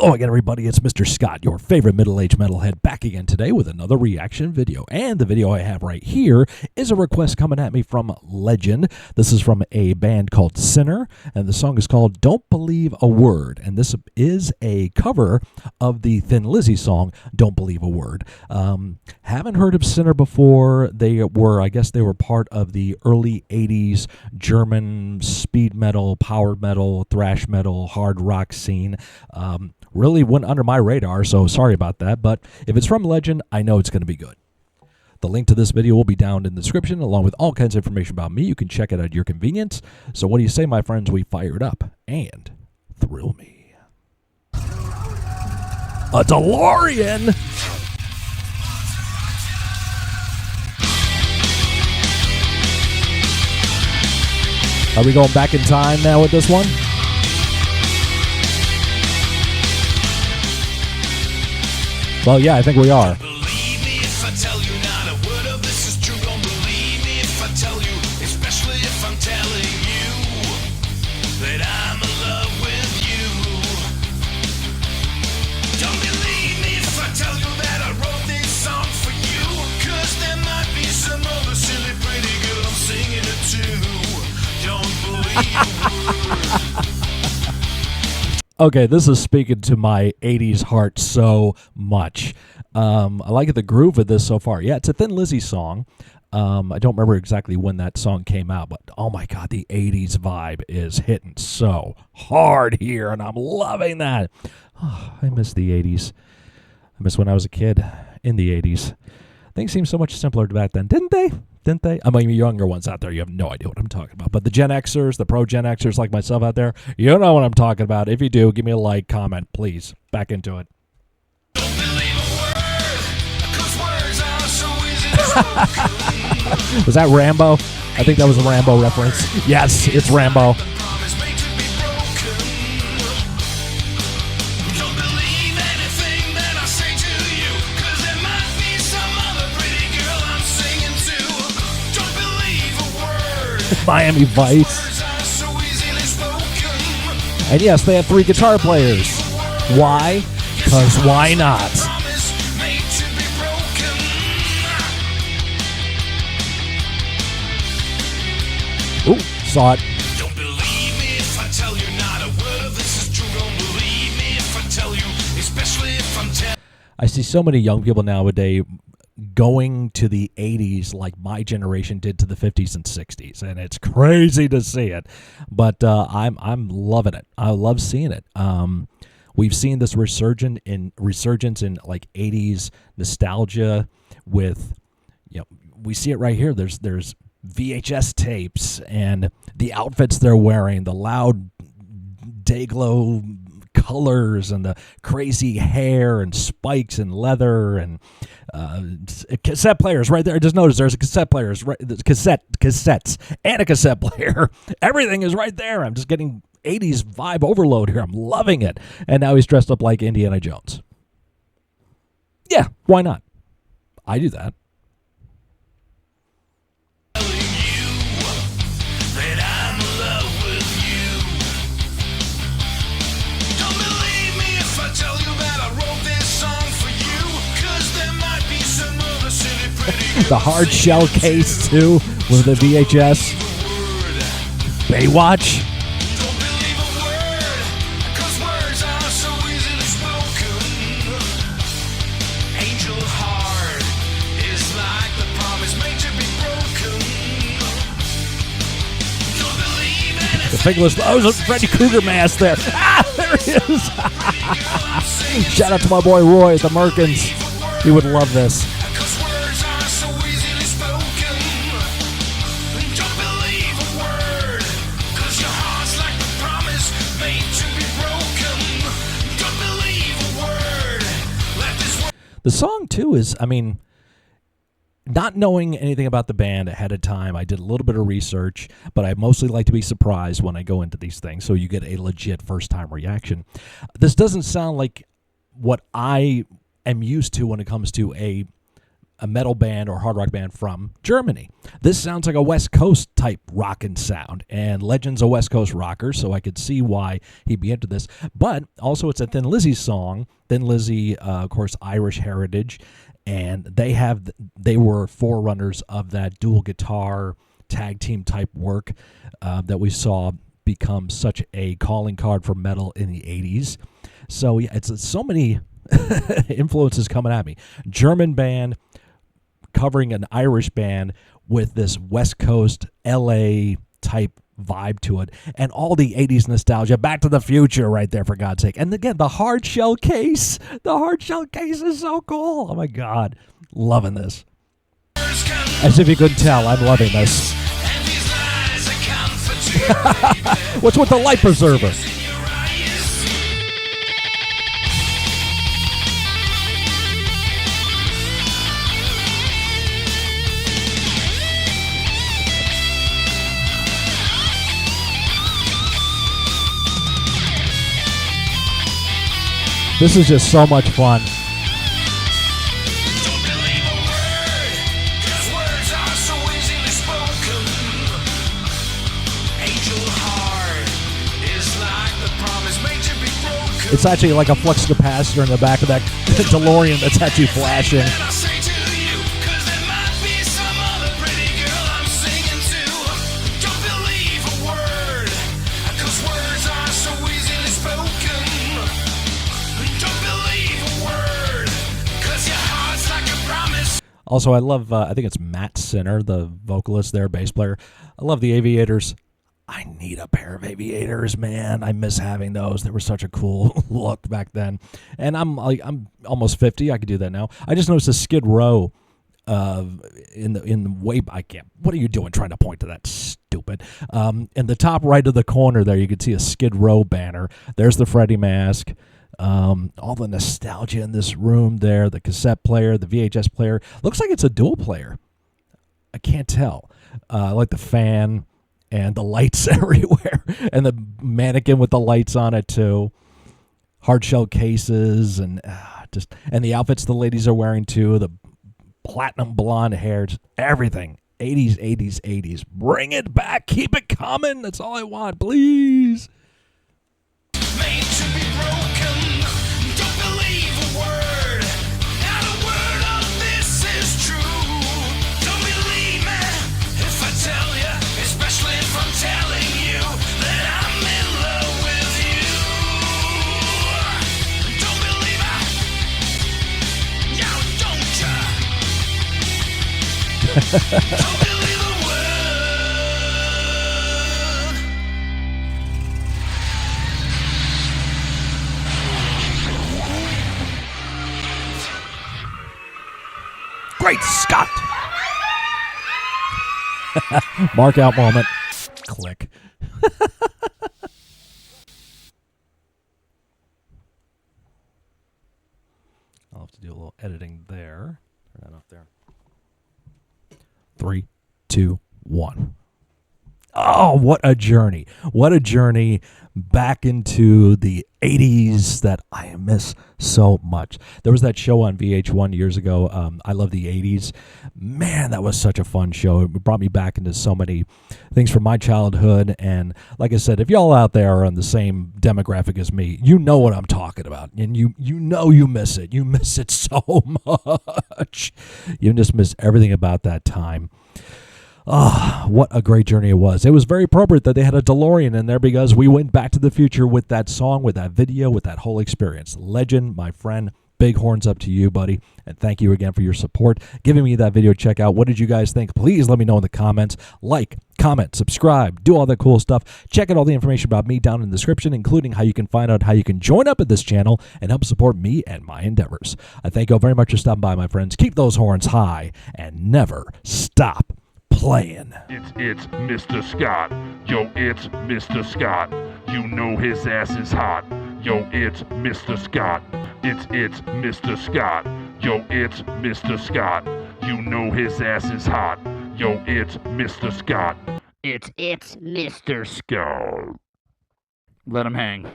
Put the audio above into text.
Hello again, everybody. It's Mr. Scott, your favorite middle-aged metalhead, back again today with another reaction video. And the video I have right here is a request coming at me from Legend. This is from a band called Sinner, and the song is called Don't Believe a Word. And this is a cover of the Thin Lizzy song, Don't Believe a Word. Haven't heard of Sinner before. I guess they were part of the early 80s German speed metal, power metal, thrash metal, hard rock scene. Really went under my radar, so sorry about that. But if it's from Legend, I know it's going to be good. The link to this video will be down in the description, along with all kinds of information about me. You can check it at your convenience. So what do you say, my friends? We fire it up and thrill me. A DeLorean! Are we going back in time now with this one? Well, yeah, I think we are. Believe me if I tell you not a word of this is true. Don't believe me if I tell you, especially if I'm telling you that I'm in love with you. Don't believe me if I tell you that I wrote this song for you, 'cause there might be some other silly pretty girl I'm singing it to. Don't believe a word. Okay, this is speaking to my 80s heart so much. I like the groove of this so far. Yeah, it's a Thin Lizzy song. I don't remember exactly when that song came out, but oh my God, the 80s vibe is hitting so hard here, and I'm loving that. Oh, I miss the 80s. I miss when I was a kid in the 80s. Things seemed so much simpler back then, didn't they? Didn't they? I mean, you younger ones out there, you have no idea what I'm talking about. But the Gen Xers, the pro Gen Xers like myself out there, you know what I'm talking about. If you do, give me a like, comment, please. Back into it. Don't believe a word, 'cause words are so easy to spoken. Was that Rambo? I think that was a Rambo reference. Yes, it's Rambo. The promise made to be broken. Don't believe anything that I say to you, 'cause there might be some other pretty girl I'm singing to. Don't believe a word. Miami Vice. Words are so easily spoken. And yes, they have 3 guitar players. Why? Because why not? Promise made to be broken. Ooh, saw it. Don't believe me if I tell you not a word of this is true. Don't believe me if I tell you, especially if I'm telling. I see so many young people nowadays going to the 80s like my generation did to the 50s and 60s, and it's crazy to see it. But I'm loving it. I love seeing it. We've seen this resurgence in like 80s nostalgia with, we see it right here. There's VHS tapes and the outfits they're wearing, the loud day-glow colors and the crazy hair and spikes and leather and cassette players right there. I just noticed there's a cassette players, right? Cassettes and a cassette player. Everything is right there. I'm just getting 80s vibe overload here. I'm loving it. And now he's dressed up like Indiana Jones. Yeah, why not? I do that. The hard shell case too with the VHS. Baywatch. Don't believe a word, 'cause words are so easily spoken. Angel heart is like the promise made to be broken. Don't believe anything. The fingerless. Oh, there's a Freddy Krueger mask there. Ah, there he is. Shout out to my boy Roy at the Merkins. He would love this. The song, too, is, not knowing anything about the band ahead of time, I did a little bit of research, but I mostly like to be surprised when I go into these things, so you get a legit first-time reaction. This doesn't sound like what I am used to when it comes to a a metal band or hard rock band from Germany. This sounds like a West Coast type rockin' sound, and Legend's a West Coast rocker, so I could see why he'd be into this. But also, it's a Thin Lizzy song. Thin Lizzy, of course, Irish heritage, and they were forerunners of that dual guitar tag team type work that we saw become such a calling card for metal in the 80s. So yeah, it's so many influences coming at me. German band covering an Irish band with this West Coast LA type vibe to it, and all the 80s nostalgia. Back to the Future right there, for God's sake. And again, the hard shell case. The hard shell case is so cool. Oh my God. Loving this. As if you couldn't tell, I'm loving this. What's with the light preserver? This is just so much fun. It's actually like a flux capacitor in the back of that DeLorean that's actually flashing. Also, I love, I think it's Matt Sinner, the vocalist there, bass player. I love the Aviators. I need a pair of Aviators, man. I miss having those. They were such a cool look back then. And I'm almost 50. I could do that now. I just noticed a Skid Row in the way. I can't. What are you doing trying to point to that? Stupid. In the top right of the corner there, you can see a Skid Row banner. There's the Freddy mask. All the nostalgia in this room there. The cassette player, the VHS player. Looks like it's a dual player. I can't tell. I like the fan. And the lights everywhere, and the mannequin with the lights on it too. Hard shell cases, and and the outfits the ladies are wearing too. The platinum blonde hair, just everything. 80s, 80s, 80s. Bring it back, keep it coming. That's all I want, please. Made to be broken. Don't believe a word. Not a word of this is true. Don't believe me if I tell you. Especially if I'm telling you that I'm in love with you. Don't believe it. Now don't ya? Don't believe a word. Great Scott! Mark out moment. Click. I'll have to do a little editing there. Turn that off there. 3, 2, 1. Oh, what a journey. What a journey back into the 80s that I miss so much. There was that show on VH1 years ago, I Love the 80s. Man, that was such a fun show. It brought me back into so many things from my childhood. And like I said, if y'all out there are on the same demographic as me, you know what I'm talking about. And you know you miss it. You miss it so much. You just miss everything about that time. Ah, what a great journey it was. It was very appropriate that they had a DeLorean in there because we went back to the future with that song, with that video, with that whole experience. Legend, my friend, big horns up to you, buddy. And thank you again for your support, giving me that video. Check out. What did you guys think? Please let me know in the comments. Like, comment, subscribe, do all that cool stuff. Check out all the information about me down in the description, including how you can find out how you can join up at this channel and help support me and my endeavors. I thank you all very much for stopping by, my friends. Keep those horns high and never stop playing. It's Mr. Scott. Yo, it's Mr. Scott. You know his ass is hot. Yo, it's Mr. Scott. It's Mr. Scott. Yo, it's Mr. Scott. You know his ass is hot. Yo, it's Mr. Scott. It's Mr. Scott. Let him hang.